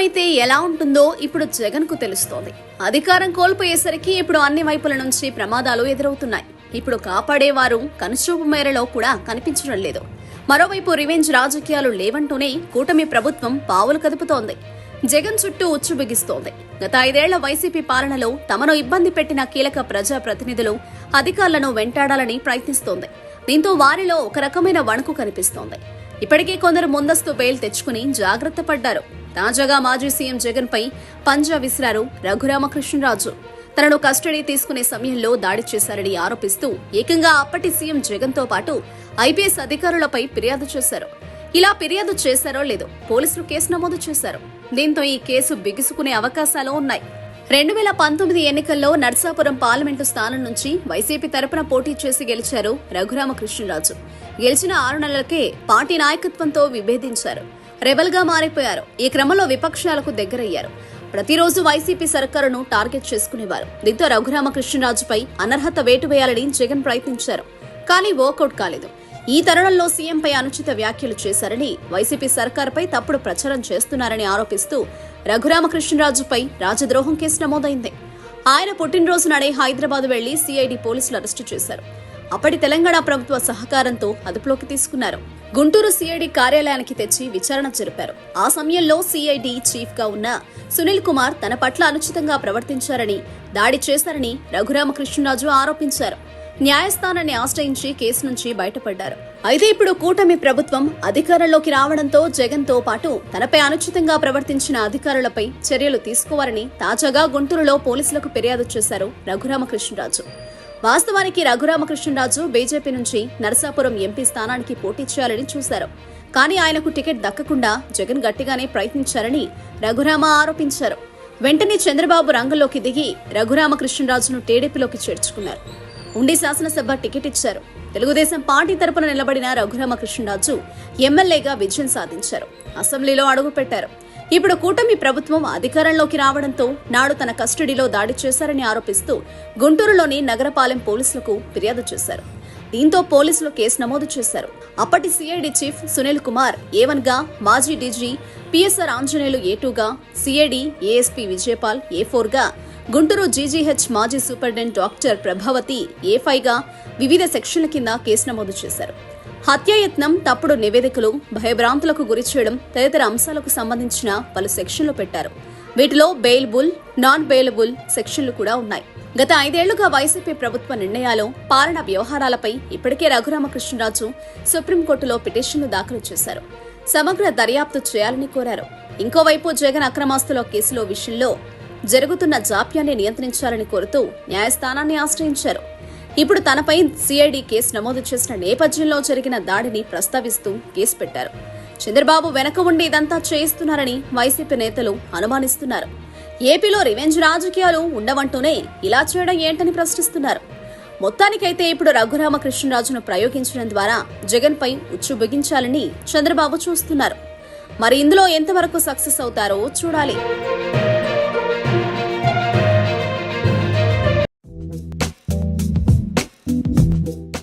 అయితే ఎలా ఉంటుందో ఇప్పుడు జగన్ కు తెలుస్తోంది. అధికారం కోల్పోయేసరికి ఇప్పుడు అన్ని వైపుల నుంచి ప్రమాదాలు ఎదురవుతున్నాయి. ఇప్పుడు కాపాడేవారు కనుచూపు మేరలో కూడా కనిపించడం లేదు. మరోవైపు రివెంజ్ రాజకీయాలు లేవంటూనే కూటమి ప్రభుత్వం పావులు కదుపుతోంది. జగన్ చుట్టూ ఉచ్చు బిగిస్తోంది. గత 5 ఏళ్ల వైసీపీ పాలనలో తమను ఇబ్బంది పెట్టిన కీలక ప్రజా ప్రతినిధులు అధికారులను వెంటాడాలని ప్రయత్నిస్తోంది. దీంతో వారిలో ఒక రకమైన వణుకు కనిపిస్తోంది. ఇప్పటికే కొందరు ముందస్తు బెయిల్ తెచ్చుకుని జాగ్రత్త పడ్డారు. తాజాగా మాజీ సీఎం జగన్ పై పంజా విసిరారు రఘురామకృష్ణరాజు. తనను కస్టడీ తీసుకునే సమయంలో దాడి చేశారని ఆరోపిస్తూ ఏకంగా అప్పటి సీఎం జగన్ తో పాటు ఐపీఎస్ అధికారులపై ఫిర్యాదు చేశారు. ఇలా ఫిర్యాదు చేశారో లేదో పోలీసులు కేసు నమోదు చేశారు. దీంతో ఈ కేసు బిగుసుకునే అవకాశాలు ఉన్నాయి. 2019 ఎన్నికల్లో నర్సాపురం పార్లమెంటు స్థానం నుంచి వైసీపీ తరపున పోటీ చేసి గెలిచారు రఘురామకృష్ణరాజు. గెలిచిన 6 నెలలకే పార్టీ నాయకత్వంతో విభేదించారు. రెబల్ గా మారిపోయారు. ఈ క్రమంలో విపక్షాలకు దగ్గరయ్యారు. ప్రతిరోజు వైసీపీ సర్కారును టార్గెట్ చేసుకునేవారు. దీంతో రఘురామకృష్ణరాజుపై అనర్హత వేటు వేయాలని జగన్ ప్రయత్నించారు. కానీ వర్కౌట్ కాలేదు. ఈ తరుణంలో సీఎంపై అనుచిత వ్యాఖ్యలు చేశారని, వైసీపీ సర్కారుపై తప్పుడు ప్రచారం చేస్తున్నారని ఆరోపిస్తూ రఘురామకృష్ణరాజుపై రాజద్రోహం కేసు నమోదైంది. ఆయన పుట్టినరోజు నాడే హైదరాబాద్ వెళ్లి సిఐడి పోలీసులు అరెస్టు చేశారు. అప్పటి తెలంగాణ ప్రభుత్వ సహకారంతో అదుపులోకి తీసుకున్నారు. గుంటూరు సిఐడి కార్యాలయానికి తెచ్చి విచారణ జరిపారు. ఆ సమయంలో సిఐడి చీఫ్ గా ఉన్న సునీల్ కుమార్ తన పట్ల అనుచితంగా ప్రవర్తించారని, దాడి చేశారని రఘురామకృష్ణరాజు ఆరోపించారు. న్యాయస్థానాన్ని ఆశ్రయించి కేసు నుంచి బయటపడ్డారు. అయితే ఇప్పుడు కూటమి ప్రభుత్వం అధికారంలోకి రావడంతో జగన్ తో పాటు తనపై అనుచితంగా ప్రవర్తించిన అధికారులపై చర్యలు తీసుకోవాలని తాజాగా గుంటూరులో పోలీసులకు ఫిర్యాదు చేశారు రఘురామకృష్ణరాజు. వాస్తవానికి రఘురామకృష్ణరాజు బీజేపీ నుంచి నరసాపురం ఎంపీ స్థానానికి పోటీ చేయాలని చూశారు. కానీ ఆయనకు టికెట్ దక్కకుండా జగన్ గట్టిగానే ప్రయత్నించారని రఘురామ ఆరోపించారు. వెంటనే చంద్రబాబు రంగంలోకి దిగి రఘురామకృష్ణరాజును టీడీపీలోకి చేర్చుకున్నారు. ఉండి శాసనసభ టికెట్ ఇచ్చారు. తెలుగుదేశం పార్టీ తరపున నిలబడిన రఘురామకృష్ణరాజు ఎమ్మెల్యేగా విజయం సాధించారు. అసెంబ్లీలో అడుగుపెట్టారు. ఇప్పుడు కూటమి ప్రభుత్వం అధికారంలోకి రావడంతో నాడు తన కస్టడీలో దాడి చేశారని ఆరోపిస్తూ గుంటూరులోని నగరపాలెం పోలీసులకు ఫిర్యాదు చేశారు. దీంతో పోలీసులు కేసు నమోదు చేశారు. అప్పటి CID chief Sunil Kumar A1 గా, మాజీ డీజీ పిఎస్ఆర్ ఆంజనేయులు A2 గా, సిఐడి ఏఎస్పీ విజయపాల్ A4 గా, గుంటూరు జీజీహెచ్ మాజీ సూపరింటెండెంట్ డాక్టర్ ప్రభావతి A5 గా వివిధ సెక్షన్ల కింద కేసు నమోదు చేశారు. హత్యాయత్నం, తప్పుడు నివేదికలు, భయభ్రాంతులకు గురి చేయడం తదితర అంశాలకు సంబంధించిన పలు సెక్షన్లు పెట్టారు. వీటిలో బెయిలబుల్, నాన్ బెయిలబుల్ సెక్షన్లు కూడా ఉన్నాయి. గత 5 ఏళ్లుగా వైసీపీ ప్రభుత్వ నిర్ణయాలు, పాలన వ్యవహారాలపై ఇప్పటికే రఘురామకృష్ణరాజు సుప్రీంకోర్టులో పిటిషన్లు దాఖలు చేశారు. సమగ్ర దర్యాప్తు చేయాలని కోరారు. ఇంకోవైపు జగన్ అక్రమాస్తుల కేసులో విషయంలో జరుగుతున్న జాప్యాన్ని నియంత్రించాలని కోరుతూ న్యాయస్థానాన్ని ఆశ్రయించారు. ఇప్పుడు తనపై సిఐడి కేసు నమోదు చేసిన నేపథ్యంలో జరిగిన దాడిని ప్రస్తావిస్తూ కేసు పెట్టారు. చంద్రబాబు వెనక ఉండి ఇదంతా చేయిస్తున్నారని వైసీపీ నేతలు అనుమానిస్తున్నారు. ఏపీలో రివెంజ్ రాజకీయాలు ఉండవంటూనే ఇలా చేయడం ఏంటని ప్రశ్నిస్తున్నారు. మొత్తానికైతే ఇప్పుడు రఘురామకృష్ణరాజును ప్రయోగించడం ద్వారా జగన్ పై ఉచ్చు బిగించాలని చంద్రబాబు చూస్తున్నారు. మరి ఇందులో ఎంతవరకు సక్సెస్ అవుతారో చూడాలి.